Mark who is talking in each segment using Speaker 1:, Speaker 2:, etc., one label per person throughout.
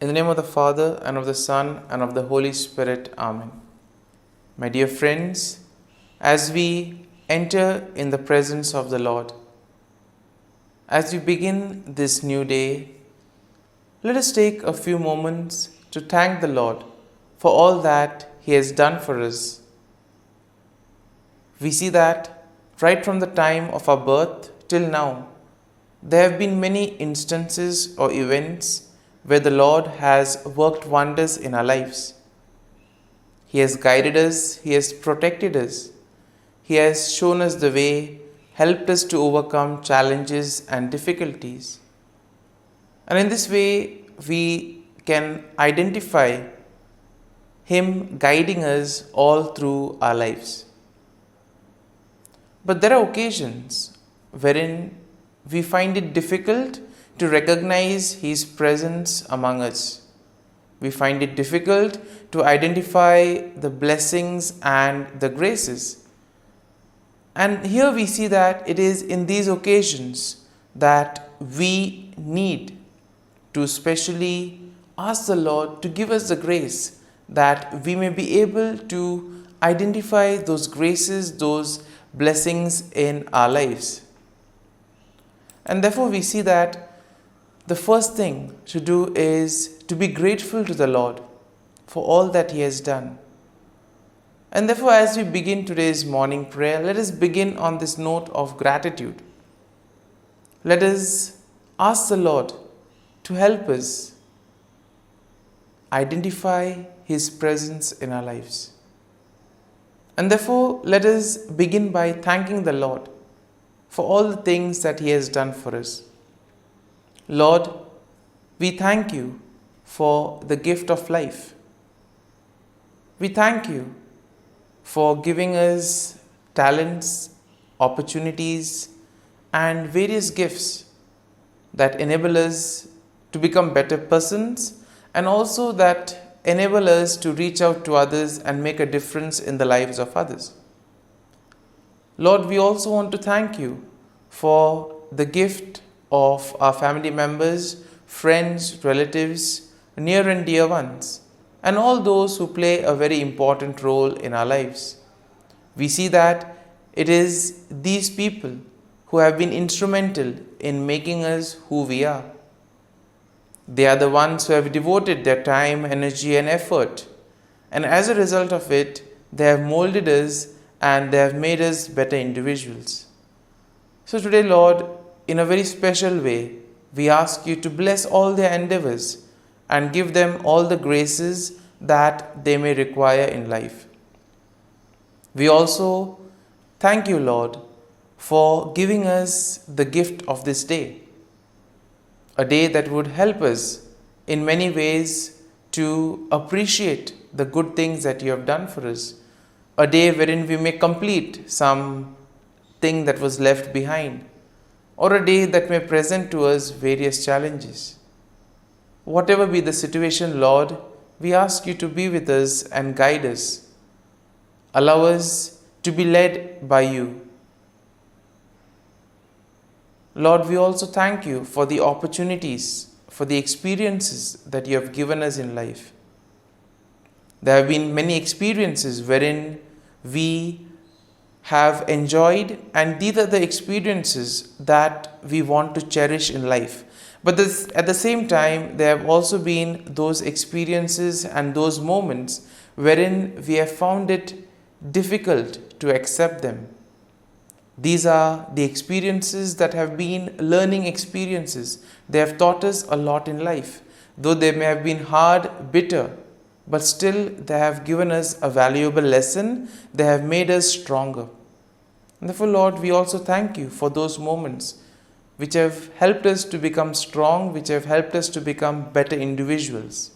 Speaker 1: In the name of the Father, and of the Son, and of the Holy Spirit. Amen. My dear friends, as we enter in the presence of the Lord, as we begin this new day, let us take a few moments to thank the Lord for all that He has done for us. We see that right from the time of our birth till now, there have been many instances or events where the Lord has worked wonders in our lives. He has guided us, He has protected us, He has shown us the way, helped us to overcome challenges and difficulties. And in this way, we can identify Him guiding us all through our lives. But there are occasions wherein we find it difficult to recognize His presence among us. We find it difficult to identify the blessings and the graces. And here we see that it is in these occasions that we need to specially ask the Lord to give us the grace that we may be able to identify those graces, those blessings in our lives. And therefore we see that the first thing to do is to be grateful to the Lord for all that He has done. And therefore, as we begin today's morning prayer, let us begin on this note of gratitude. Let us ask the Lord to help us identify His presence in our lives. And therefore, let us begin by thanking the Lord for all the things that He has done for us. Lord, we thank You for the gift of life. We thank You for giving us talents, opportunities, and various gifts that enable us to become better persons and also that enable us to reach out to others and make a difference in the lives of others. Lord, we also want to thank You for the gift of our family members, friends, relatives, near and dear ones, and all those who play a very important role in our lives. We see that it is these people who have been instrumental in making us who we are. They are the ones who have devoted their time, energy, and effort, and as a result of it, they have molded us and they have made us better individuals. So today, Lord, in a very special way, we ask You to bless all their endeavors and give them all the graces that they may require in life. We also thank You, Lord, for giving us the gift of this day, a day that would help us in many ways to appreciate the good things that You have done for us, a day wherein we may complete some thing that was left behind, or a day that may present to us various challenges. Whatever be the situation, Lord, we ask You to be with us and guide us. Allow us to be led by You. Lord, we also thank You for the opportunities, for the experiences that You have given us in life. There have been many experiences wherein we have enjoyed, and these are the experiences that we want to cherish in life. But at the same time, there have also been those experiences and those moments wherein we have found it difficult to accept them. These are the experiences that have been learning experiences. They have taught us a lot in life. Though they may have been hard, bitter, but still they have given us a valuable lesson. They have made us stronger. And therefore, Lord, we also thank You for those moments which have helped us to become strong, which have helped us to become better individuals.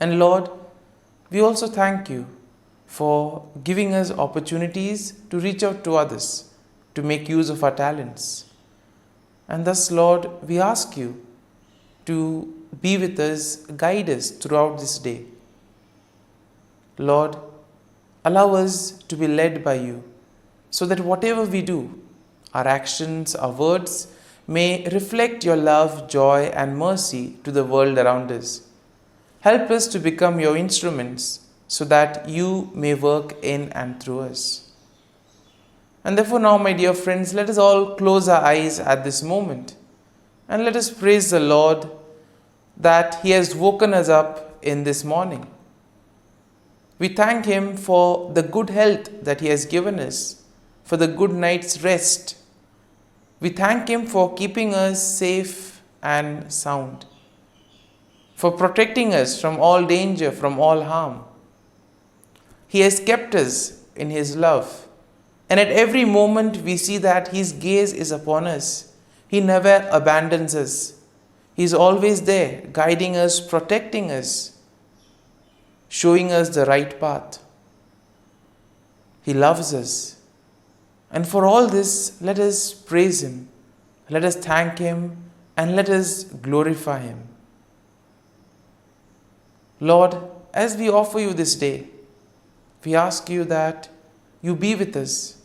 Speaker 1: And Lord, we also thank You for giving us opportunities to reach out to others, to make use of our talents. And thus, Lord, we ask You to be with us, guide us throughout this day. Lord, allow us to be led by You, so that whatever we do, our actions, our words, may reflect your love, joy, and mercy to the world around us. Help us to become your instruments so that you may work in and through us. And therefore, now, my dear friends, let us all close our eyes at this moment and let us praise the Lord that He has woken us up in this morning. We thank Him for the good health that He has given us, for the good night's rest. We thank Him for keeping us safe and sound, for protecting us from all danger, from all harm. He has kept us in His love, and at every moment we see that His gaze is upon us. He never abandons us. He is always there, guiding us, protecting us, showing us the right path. He loves us. And for all this, let us praise Him, let us thank Him, and let us glorify Him. Lord, as we offer You this day, we ask You that You be with us.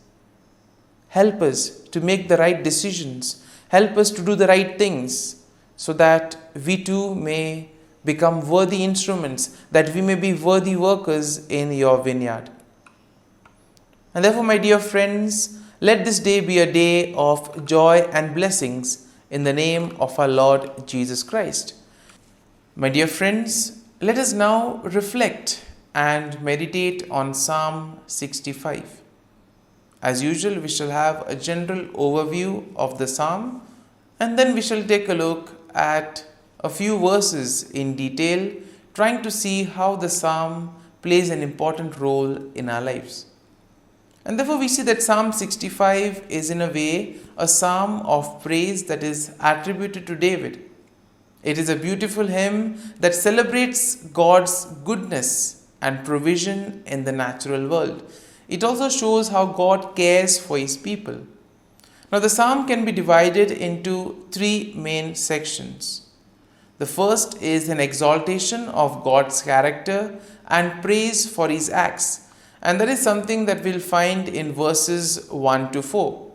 Speaker 1: Help us to make the right decisions. Help us to do the right things so that we too may become worthy instruments, that we may be worthy workers in Your vineyard. And therefore, my dear friends, let this day be a day of joy and blessings in the name of our Lord Jesus Christ. My dear friends, let us now reflect and meditate on Psalm 65. As usual, we shall have a general overview of the psalm, and then we shall take a look at a few verses in detail, trying to see how the psalm plays an important role in our lives. And therefore, we see that Psalm 65 is in a way a psalm of praise that is attributed to David. It is a beautiful hymn that celebrates God's goodness and provision in the natural world. It also shows how God cares for His people. Now, the psalm can be divided into three main sections. The first is an exaltation of God's character and praise for His acts. And that is something that we'll find in verses 1 to 4.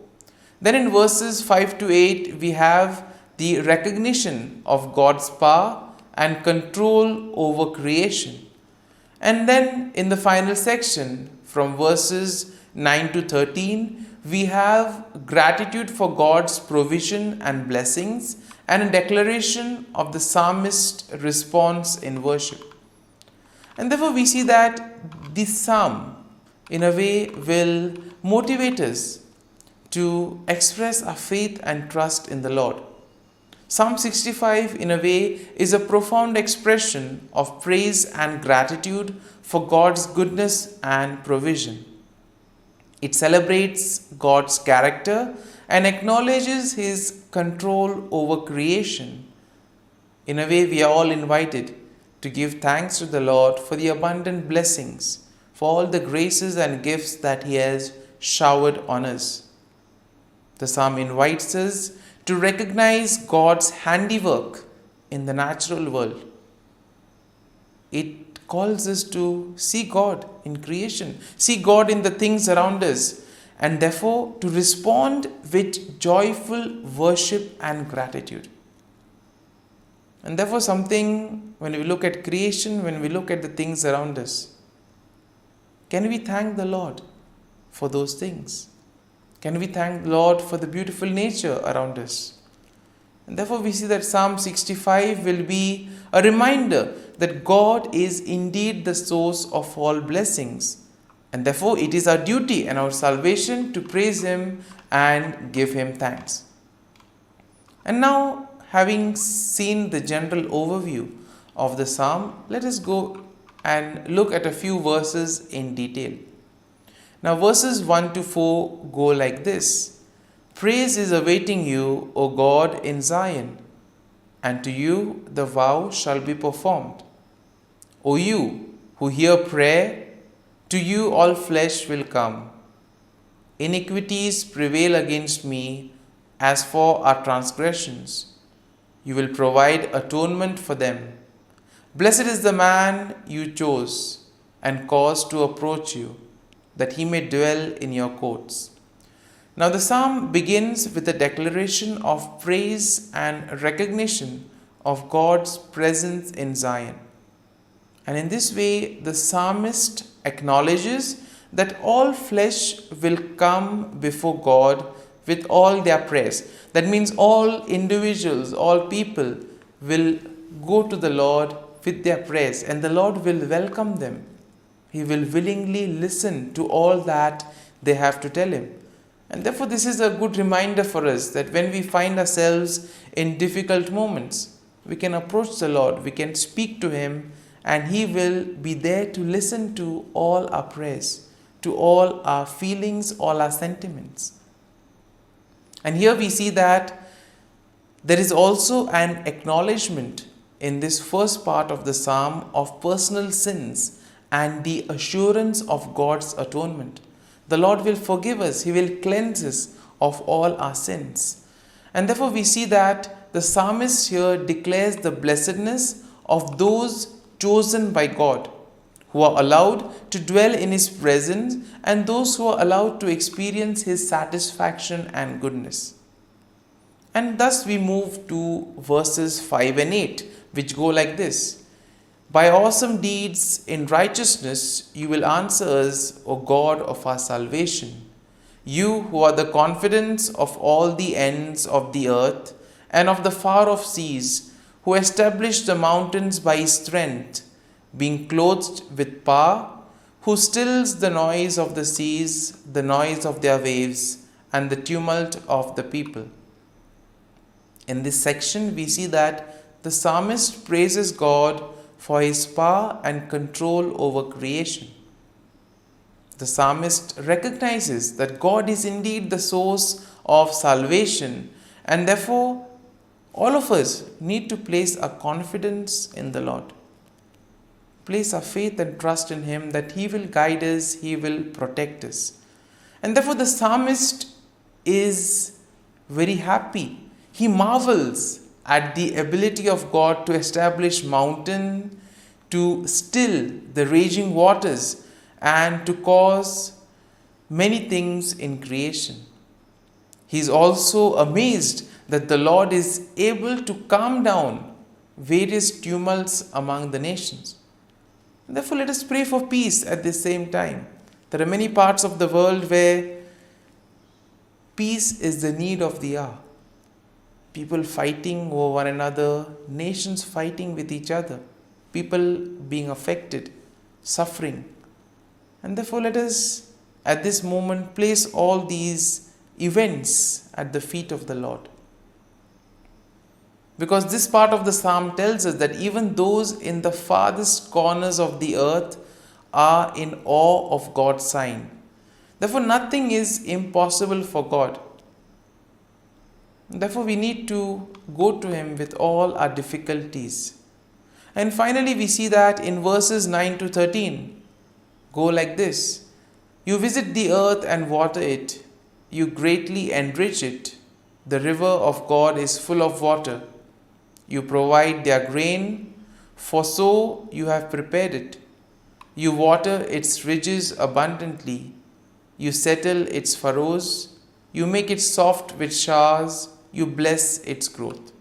Speaker 1: Then in verses 5 to 8, we have the recognition of God's power and control over creation. And then in the final section, from verses 9 to 13, we have gratitude for God's provision and blessings and a declaration of the psalmist's response in worship. And therefore, we see that this psalm, in a way, will motivate us to express our faith and trust in the Lord. Psalm 65, in a way, is a profound expression of praise and gratitude for God's goodness and provision. It celebrates God's character and acknowledges His control over creation. In a way, we are all invited to give thanks to the Lord for the abundant blessings, for all the graces and gifts that He has showered on us. The psalm invites us to recognize God's handiwork in the natural world. It calls us to see God in creation, see God in the things around us, and therefore to respond with joyful worship and gratitude. And therefore, something, when we look at creation, when we look at the things around us, can we thank the Lord for those things? Can we thank the Lord for the beautiful nature around us? And therefore, we see that Psalm 65 will be a reminder that God is indeed the source of all blessings. And therefore, it is our duty and our salvation to praise Him and give Him thanks. And now, having seen the general overview of the psalm, let us go and look at a few verses in detail. Now, verses 1 to 4 go like this. Praise is awaiting you, O God, in Zion, and to you the vow shall be performed. O you who hear prayer, to you all flesh will come. Iniquities prevail against me as for our transgressions. You will provide atonement for them. Blessed is the man you chose and caused to approach you, that he may dwell in your courts. Now, the psalm begins with a declaration of praise and recognition of God's presence in Zion. And in this way, the psalmist acknowledges that all flesh will come before God with all their praise. That means all individuals, all people will go to the Lord with their praise, and the Lord will welcome them. He will willingly listen to all that they have to tell Him. And therefore, this is a good reminder for us that when we find ourselves in difficult moments, we can approach the Lord, we can speak to Him, and He will be there to listen to all our prayers, to all our feelings, all our sentiments. And here we see that there is also an acknowledgement in this first part of the psalm of personal sins and the assurance of God's atonement. The Lord will forgive us, He will cleanse us of all our sins. And therefore we see that the psalmist here declares the blessedness of those chosen by God, who are allowed to dwell in His presence, and those who are allowed to experience His satisfaction and goodness. And thus we move to verses 5 and 8, which go like this. By awesome deeds in righteousness you will answer us, O God of our salvation. You who are the confidence of all the ends of the earth and of the far off seas, who established the mountains by His strength, being clothed with power, who stills the noise of the seas, the noise of their waves, and the tumult of the people. In this section, we see that the psalmist praises God for His power and control over creation. The psalmist recognizes that God is indeed the source of salvation, and therefore all of us need to place our confidence in the Lord. Place our faith and trust in Him that He will guide us, He will protect us. And therefore the psalmist is very happy. He marvels at the ability of God to establish mountain, to still the raging waters, and to cause many things in creation. He is also amazed that the Lord is able to calm down various tumults among the nations. Therefore, let us pray for peace at the same time. There are many parts of the world where peace is the need of the hour. People fighting over one another, nations fighting with each other, people being affected, suffering. And therefore, let us at this moment place all these events at the feet of the Lord. Because this part of the psalm tells us that even those in the farthest corners of the earth are in awe of God's sign. Therefore, nothing is impossible for God. Therefore, we need to go to Him with all our difficulties. And finally, we see that in verses 9 to 13, go like this. You visit the earth and water it. You greatly enrich it. The river of God is full of water. You provide their grain, for so you have prepared it. You water its ridges abundantly. You settle its furrows. You make it soft with showers. You bless its growth.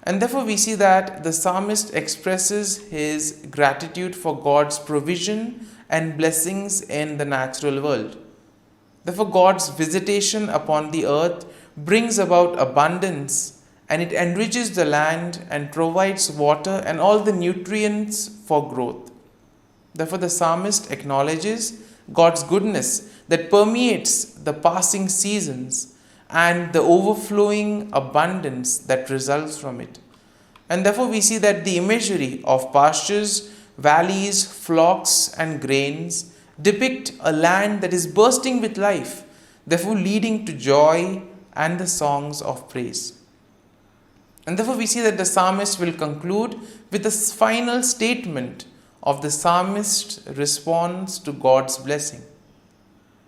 Speaker 1: And therefore we see that the psalmist expresses his gratitude for God's provision and blessings in the natural world. Therefore God's visitation upon the earth brings about abundance, and it enriches the land and provides water and all the nutrients for growth. Therefore the psalmist acknowledges God's goodness that permeates the passing seasons and the overflowing abundance that results from it. And therefore we see that the imagery of pastures, valleys, flocks and grains depict a land that is bursting with life, therefore leading to joy and the songs of praise. And therefore we see that the psalmist will conclude with a final statement of the psalmist's response to God's blessing.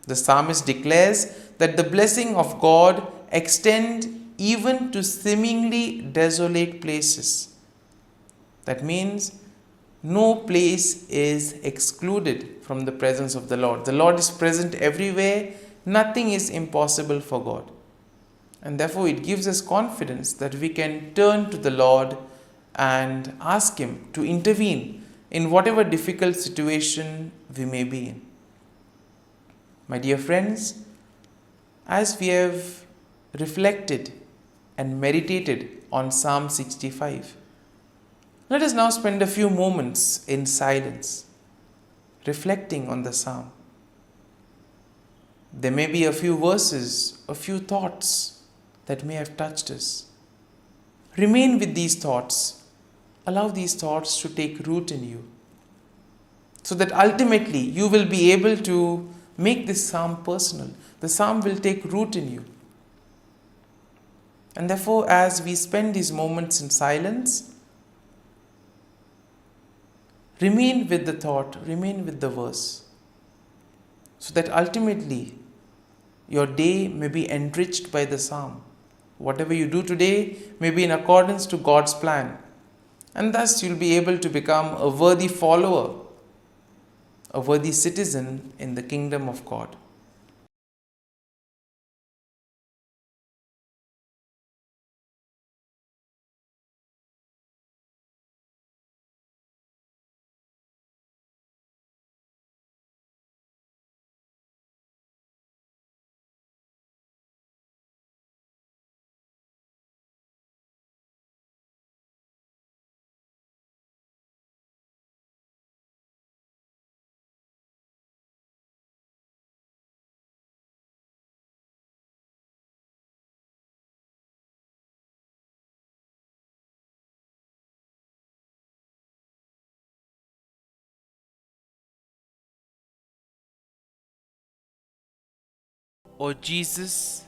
Speaker 1: The psalmist declares that the blessing of God extends even to seemingly desolate places. That means no place is excluded from the presence of the Lord. The Lord is present everywhere, Nothing is impossible for God. And therefore, it gives us confidence that we can turn to the Lord and ask Him to intervene in whatever difficult situation we may be in. My dear friends, as we have reflected and meditated on Psalm 65, let us now spend a few moments in silence, reflecting on the psalm. There may be a few verses, a few thoughts that may have touched us. Remain with these thoughts. Allow these thoughts to take root in you, so that ultimately you will be able to make this psalm personal. The psalm will take root in you. And therefore, as we spend these moments in silence, remain with the thought, remain with the verse, so that ultimately your day may be enriched by the psalm. Whatever you do today may be in accordance to God's plan, and thus you'll be able to become a worthy follower, a worthy citizen in the kingdom of God. O Jesus,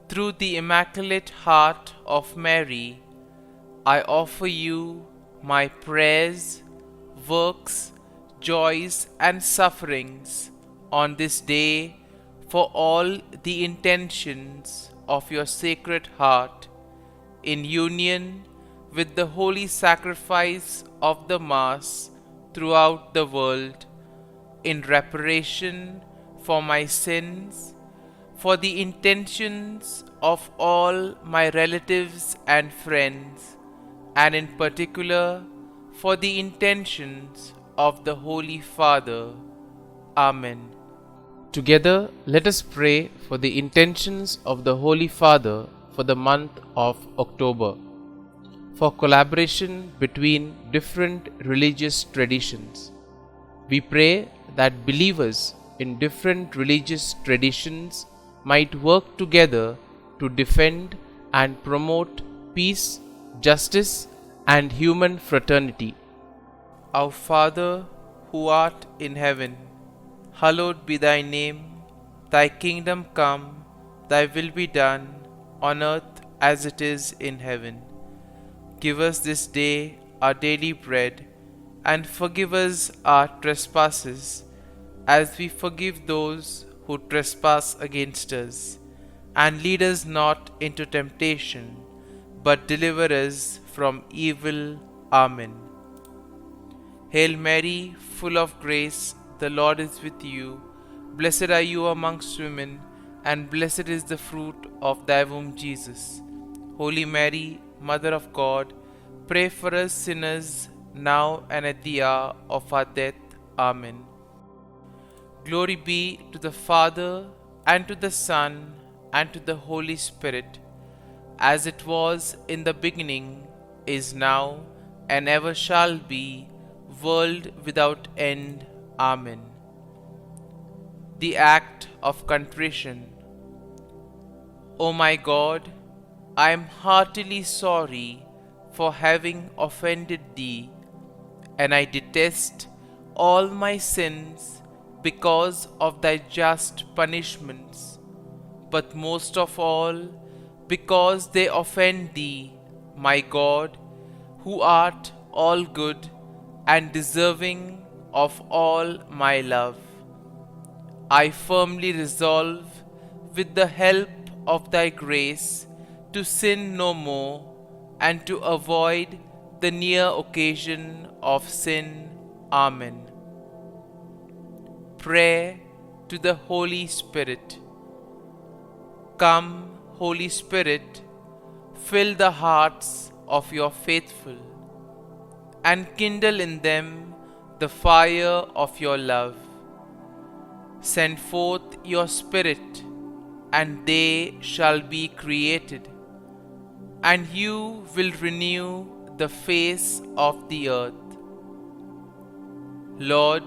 Speaker 1: through the Immaculate Heart of Mary, I offer you my prayers, works, joys, and sufferings on this day for all the intentions of your Sacred Heart, in union with the holy sacrifice of the Mass throughout the world, in reparation for my sins, for the intentions of all my relatives and friends, and in particular for the intentions of the Holy Father. Amen. Together, let us pray for the intentions of the Holy Father for the month of October, for collaboration between different religious traditions. We pray that believers in different religious traditions might work together to defend and promote peace, justice, and human fraternity. Our Father, who art in heaven, hallowed be thy name. Thy kingdom come, thy will be done, on earth as it is in heaven. Give us this day our daily bread, and forgive us our trespasses, as we forgive those who trespass against us. And lead us not into temptation, but deliver us from evil. Amen. Hail Mary, full of grace, the Lord is with you. Blessed are you amongst women, and blessed is the fruit of thy womb, Jesus. Holy Mary, Mother of God, pray for us sinners, now and at the hour of our death. Amen. Glory be to the Father, and to the Son, and to the Holy Spirit, as it was in the beginning, is now, and ever shall be, world without end. Amen. The act of contrition. O my God, I am heartily sorry for having offended Thee, and I detest all my sins because of Thy just punishments, but most of all because they offend Thee, my God, who art all good and deserving of all my love. I firmly resolve, with the help of Thy grace, to sin no more, and to avoid the near occasion of sin. Amen. Prayer to the Holy Spirit. Come, Holy Spirit, fill the hearts of your faithful and kindle in them the fire of your love. Send forth your Spirit, and they shall be created, and you will renew the face of the earth. Lord,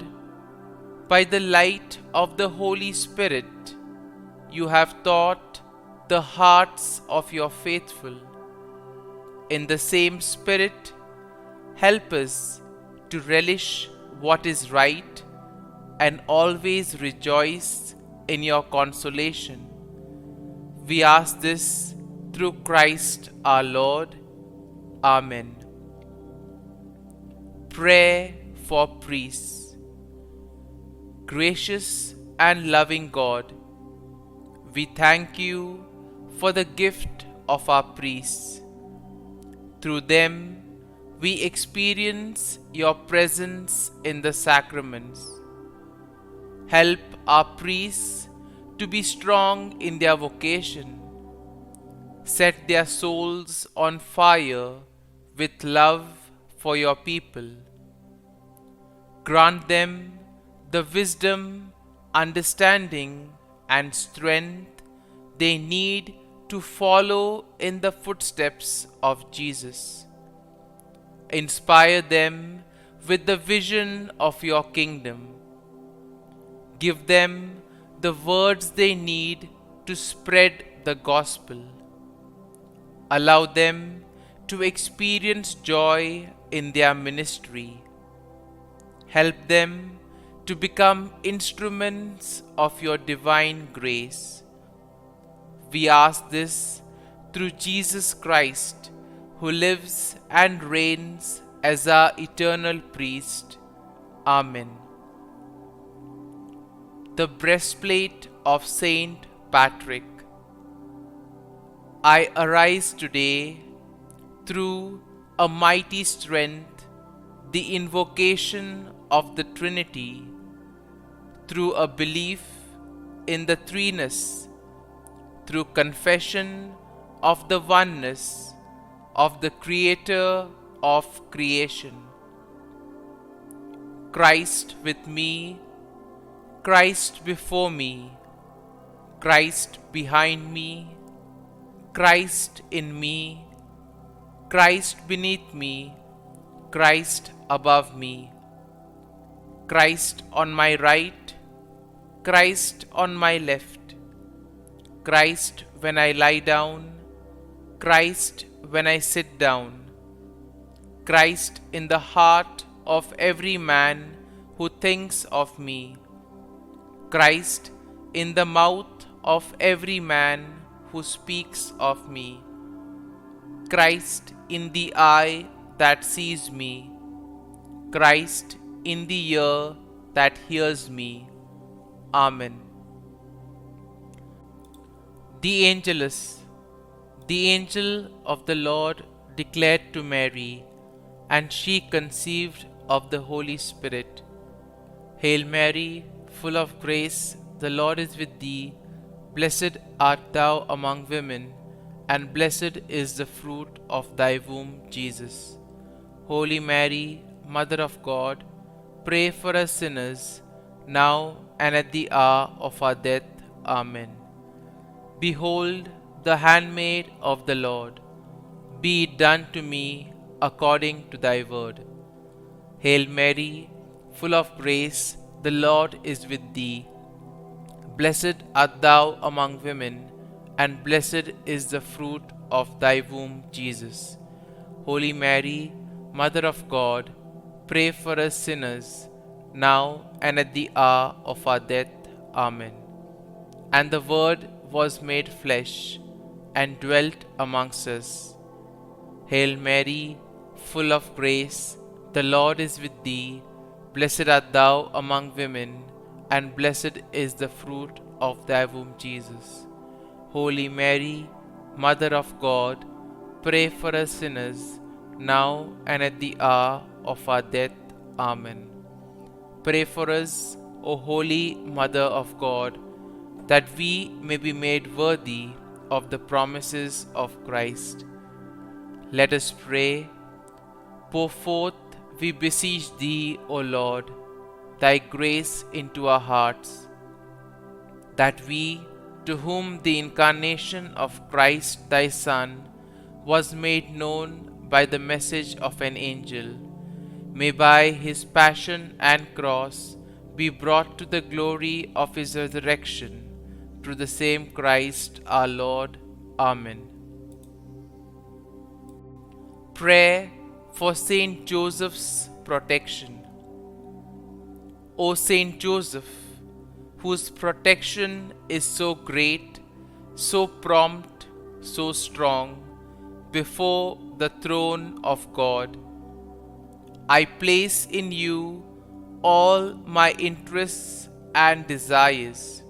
Speaker 1: by the light of the Holy Spirit, you have taught the hearts of your faithful. In the same Spirit, help us to relish what is right and always rejoice in your consolation. We ask this through Christ our Lord. Amen. Prayer for priests. Gracious and loving God, we thank you for the gift of our priests. Through them, we experience your presence in the sacraments. Help our priests to be strong in their vocation. Set their souls on fire with love for your people. Grant them the wisdom, understanding, and strength they need to follow in the footsteps of Jesus. Inspire them with the vision of your kingdom. Give them the words they need to spread the gospel. Allow them to experience joy in their ministry. Help them to become instruments of your divine grace. We ask this through Jesus Christ, who lives and reigns as our eternal priest. Amen. The breastplate of Saint Patrick. I arise today through a mighty strength, the invocation of the Trinity, through a belief in the threeness, through confession of the oneness of the Creator of creation. Christ with me, Christ before me, Christ behind me, Christ in me, Christ beneath me, Christ above me, Christ on my right, Christ on my left, Christ when I lie down, Christ when I sit down, Christ in the heart of every man who thinks of me, Christ in the mouth of every man who speaks of me, Christ in the eye that sees me, Christ in the ear that hears me. Amen. The Angelus. The angel of the Lord declared to Mary, and she conceived of the Holy Spirit. Hail Mary, full of grace, the Lord is with thee. Blessed art thou among women, and blessed is the fruit of thy womb, Jesus. Holy Mary, Mother of God, pray for us sinners, now and at the hour of our death. Amen. Behold, the handmaid of the Lord, be it done to me according to thy word. Hail Mary, full of grace, the Lord is with thee. Blessed art thou among women, and blessed is the fruit of thy womb, Jesus. Holy Mary, Mother of God, pray for us sinners, now and at the hour of our death. Amen. And the Word was made flesh, and dwelt amongst us. Hail Mary, full of grace, the Lord is with thee. Blessed art thou among women, and blessed is the fruit of thy womb, Jesus. Holy Mary, Mother of God, pray for us sinners, now and at the hour of our death. Amen. Pray for us, O Holy Mother of God. that we may be made worthy of the promises of Christ. Let us pray. Pour forth, we beseech thee, O Lord, thy grace into our hearts, that we, to whom the incarnation of Christ thy Son was made known by the message of an angel, may by his passion and cross be brought to the glory of his resurrection, through the same Christ our Lord. Amen. Prayer for Saint Joseph's protection. O Saint Joseph, whose protection is so great, so prompt, so strong, before the throne of God, I place in you all my interests and desires.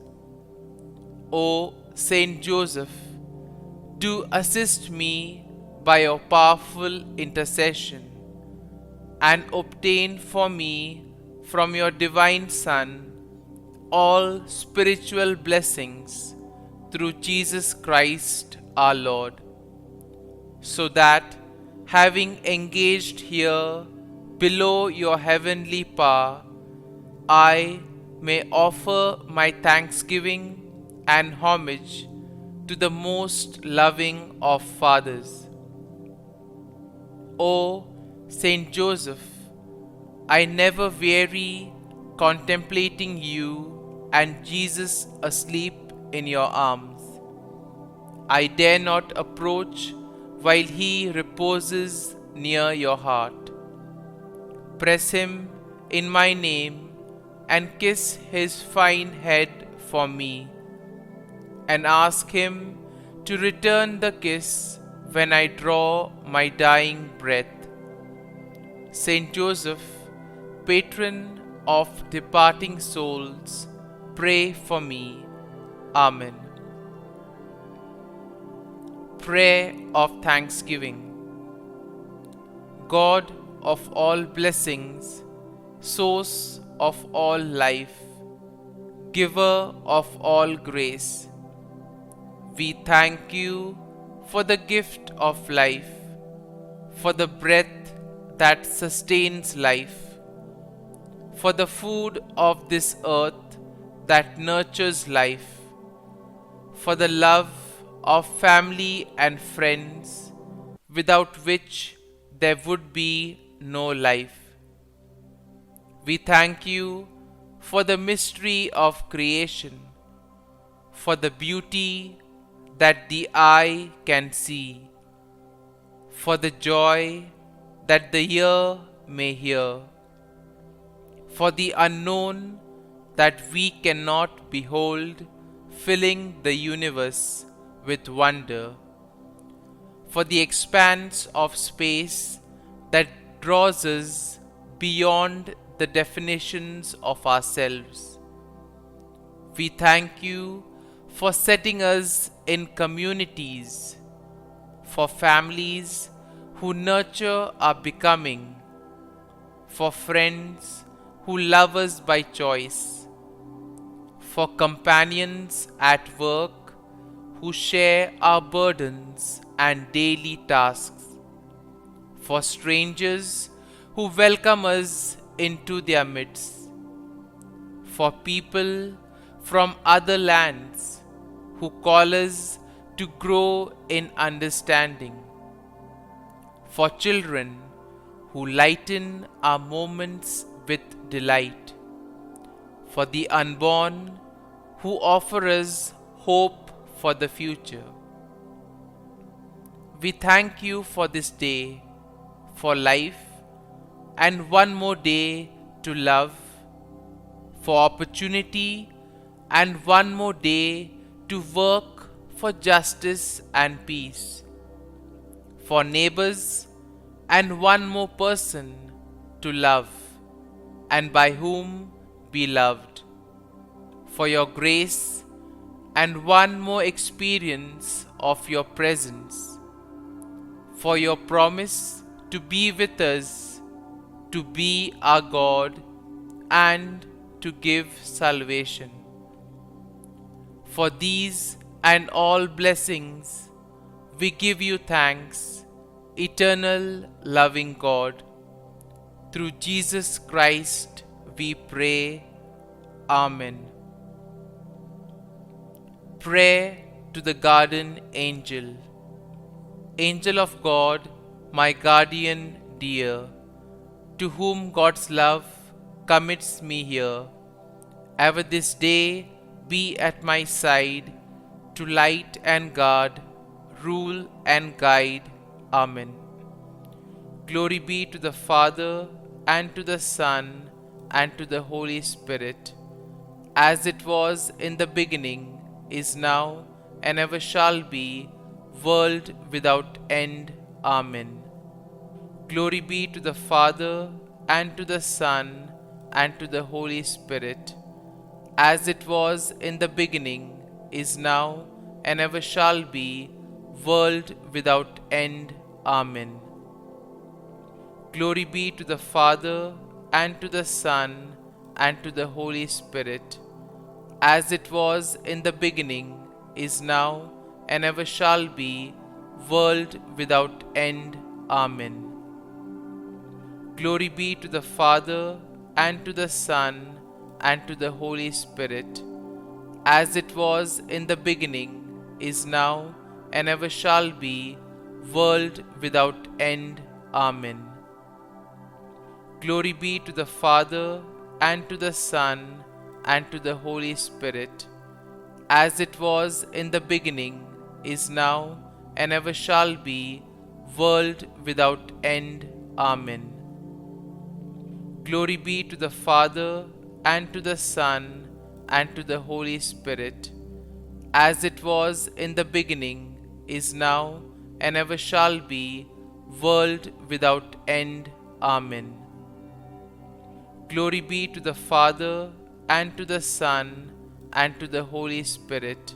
Speaker 1: O Saint Joseph, do assist me by your powerful intercession, and obtain for me from your divine Son all spiritual blessings through Jesus Christ our Lord, so that, having engaged here below your heavenly power, I may offer my thanksgiving and homage to the most loving of fathers. O Saint Joseph, I never weary contemplating you and Jesus asleep in your arms. I dare not approach while he reposes near your heart. Press him in my name and kiss his fine head for me, and ask him to return the kiss when I draw my dying breath. Saint Joseph, patron of departing souls, pray for me. Amen. Prayer of Thanksgiving. God of all blessings, source of all life, giver of all grace, we thank you for the gift of life, for the breath that sustains life, for the food of this earth that nurtures life, for the love of family and friends, without which there would be no life. We thank you for the mystery of creation, for the beauty that the eye can see, for the joy that the ear may hear, for the unknown that we cannot behold, filling the universe with wonder, for the expanse of space that draws us beyond the definitions of ourselves. We thank you for setting us in communities, for families who nurture our becoming, for friends who love us by choice, for companions at work who share our burdens and daily tasks, for strangers who welcome us into their midst, for people from other lands who call us to grow in understanding, for children who lighten our moments with delight, for the unborn who offer us hope for the future. We thank you for this day, for life, and one more day to love, for opportunity, and one more day to work for justice and peace, for neighbors, and one more person to love, and by whom be loved, for your grace, and one more experience of your presence, for your promise to be with us, to be our God, and to give salvation, For these and all blessings, we give you thanks, eternal loving God. Through Jesus Christ we pray. Amen. Prayer to the Garden Angel. Angel of God, my guardian dear, to whom God's love commits me here, ever this day be at my side, to light and guard, rule and guide. Amen. Glory be to the Father, and to the Son, and to the Holy Spirit, as it was in the beginning, is now, and ever shall be, world without end. Amen. Glory be to the Father, and to the Son, and to the Holy Spirit, as it was in the beginning, is now, and ever shall be, world without end. Amen. Glory be to the Father, and to the Son, and to the Holy Spirit, as it was in the beginning, is now, and ever shall be, world without end. Amen. Glory be to the Father, and to the Son, and to the Holy Spirit, as it was in the beginning, is now, and ever shall be, world without end. Amen. Glory be to the Father, and to the Son, and to the Holy Spirit, as it was in the beginning, is now, and ever shall be, world without end. Amen. Glory be to the Father, and to the Son, and to the Holy Spirit, as it was in the beginning, is now, and ever shall be, world without end. Amen. Glory be to the Father, and to the Son, and to the Holy Spirit,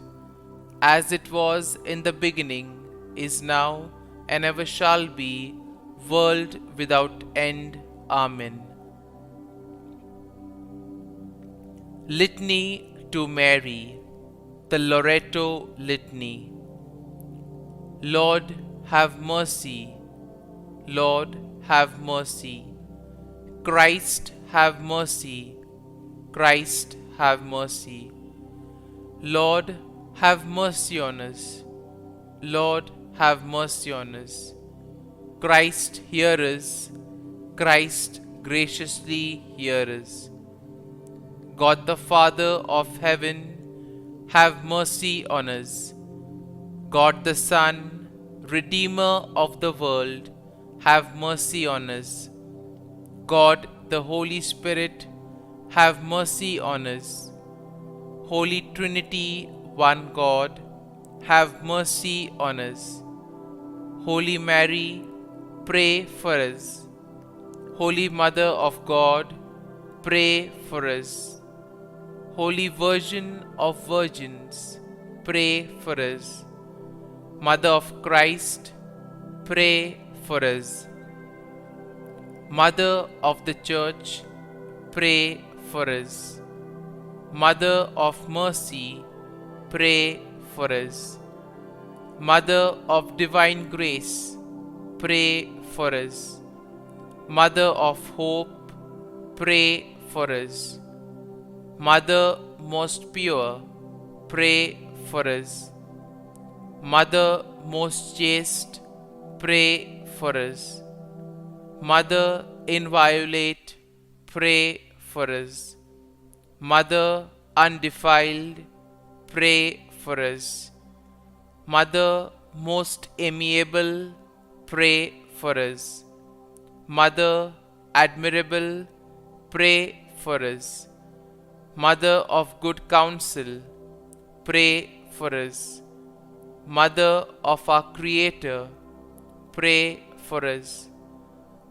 Speaker 1: as it was in the beginning, is now, and ever shall be, world without end. Amen. Litany to Mary, the Loreto Litany. Lord, have mercy. Lord, have mercy. Christ, have mercy. Christ, have mercy. Lord, have mercy on us. Lord, have mercy on us. Christ, hear us. Christ, graciously hear us. God the Father of heaven, have mercy on us. God the Son, Redeemer of the world, have mercy on us. God the Holy Spirit, have mercy on us. Holy Trinity, one God, have mercy on us. Holy Mary, pray for us. Holy Mother of God, pray for us. Holy Virgin of Virgins, pray for us. Mother of Christ, pray for us. Mother of the Church, pray for us. Mother of Mercy, pray for us. Mother of Divine Grace, pray for us. Mother of Hope, pray for us. Mother most pure, pray for us. Mother most chaste, pray for us. Mother inviolate, pray for us. Mother undefiled, pray for us. Mother most amiable, pray for us. Mother admirable, pray for us. Mother of good counsel, pray for us. Mother of our Creator, pray for us.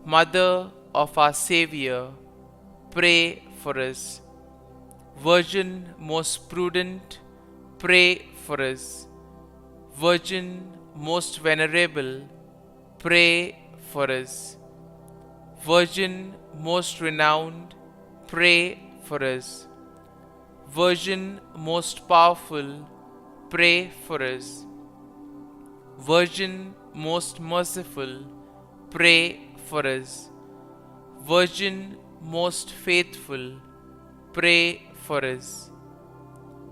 Speaker 1: Mother of our Savior, pray for us. Virgin most prudent, pray for us. Virgin most venerable, pray for us. Virgin most renowned, pray for us. Virgin most powerful, pray for us. Virgin most merciful, pray for us. Virgin most faithful, pray for us.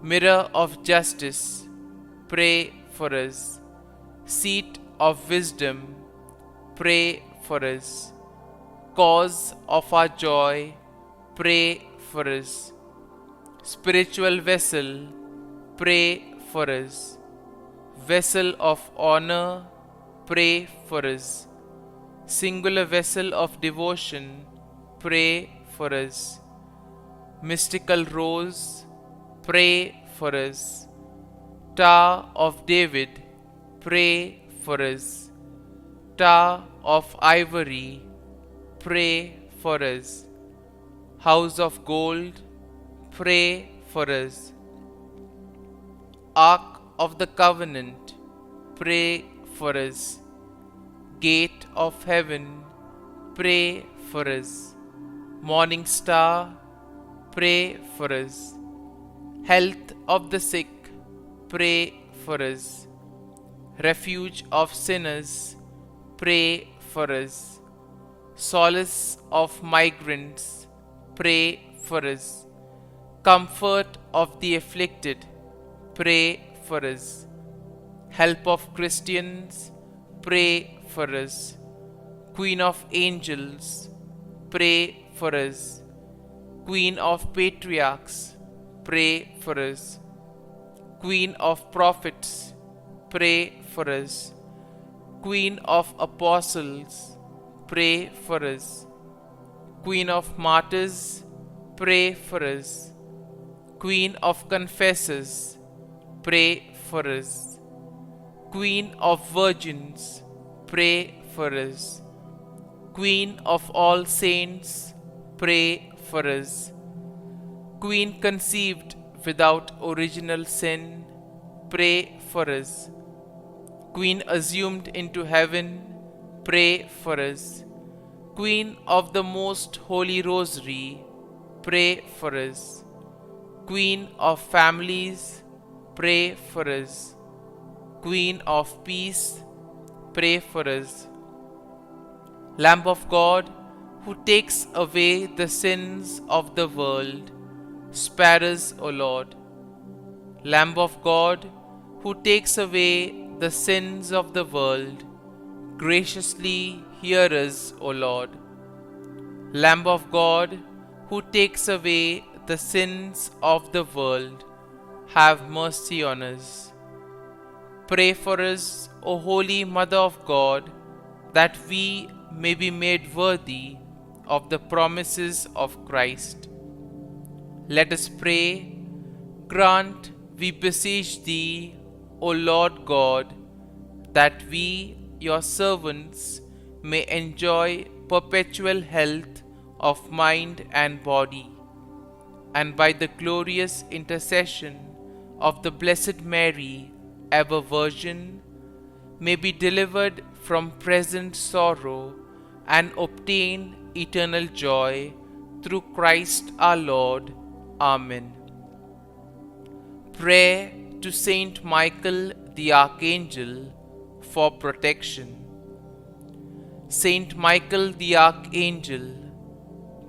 Speaker 1: Mirror of justice, pray for us. Seat of wisdom, pray for us. Cause of our joy, pray for us. Spiritual vessel, pray for us. Vessel of honor, pray for us. Singular vessel of devotion, pray for us. Mystical rose, pray for us. Tower of David, pray for us. Tower of ivory, pray for us. House of gold, pray for us. Ark of the covenant, pray for us. Gate of heaven, pray for us. Morning star, pray for us. Health of the sick, pray for us. Refuge of sinners, pray for us. Solace of migrants, pray for us. Comfort of the afflicted, pray for us. Help of Christians, pray for us. Queen of angels, pray for us. Queen of patriarchs, pray for us. Queen of prophets, pray for us. Queen of apostles, pray for us. Queen of martyrs, pray for us. Queen of confessors, pray for us. Queen of virgins, pray for us. Queen of all saints, pray for us. Queen conceived without original sin, pray for us. Queen assumed into heaven, pray for us. Queen of the most holy rosary, pray for us. Queen of families, pray for us. Queen of peace, pray for us. Lamb of God, who takes away the sins of the world, spare us, O Lord. Lamb of God, who takes away the sins of the world, graciously hear us, O Lord. Lamb of God, who takes away the sins of the world, have mercy on us. Pray for us, O Holy Mother of God, that we may be made worthy of the promises of Christ. Let us pray. Grant, we beseech Thee, O Lord God, that we, Your servants, may enjoy perpetual health of mind and body, and by the glorious intercession of the Blessed Mary, ever Virgin, may be delivered from present sorrow and obtain eternal joy through Christ our Lord. Amen. Prayer to Saint Michael the Archangel for protection. Saint Michael the Archangel,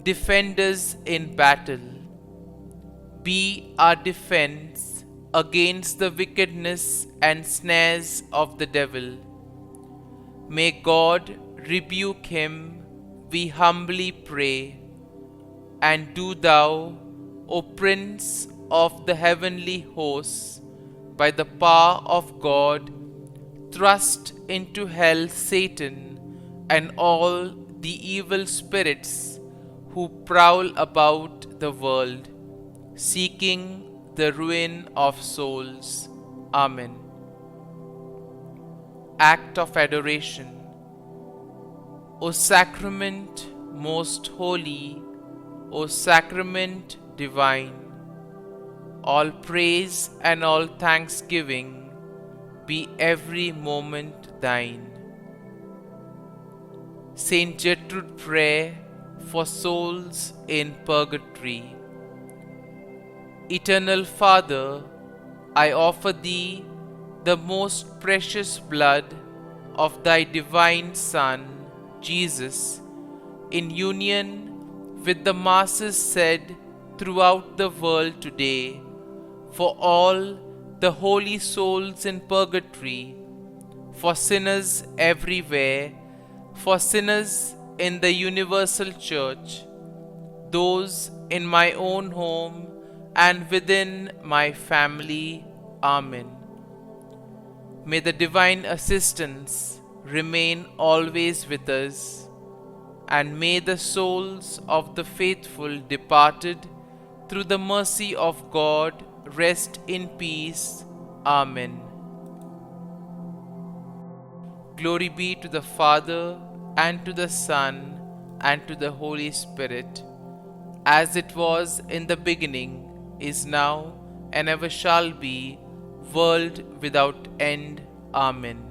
Speaker 1: defend us in battle. Be our defense against the wickedness and snares of the devil. May God rebuke him, we humbly pray. And do Thou, O Prince of the heavenly hosts, by the power of God, thrust into hell Satan and all the evil spirits who prowl about the world, seeking the ruin of souls. Amen. Act of Adoration. O Sacrament most holy, O Sacrament divine, all praise and all thanksgiving be every moment Thine. Saint Gertrude Prayer for souls in purgatory. Eternal Father, I offer thee the most precious blood of thy divine Son, Jesus, in union with the masses said throughout the world today, for all the holy souls in purgatory, for sinners everywhere, for sinners in the universal church, those in my own home and within my family. Amen. May the divine assistance remain always with us, and may the souls of the faithful departed through the mercy of God rest in peace. Amen. Glory be to the Father, and to the Son, and to the Holy Spirit, as it was in the beginning, is now, and ever shall be, world without end. Amen.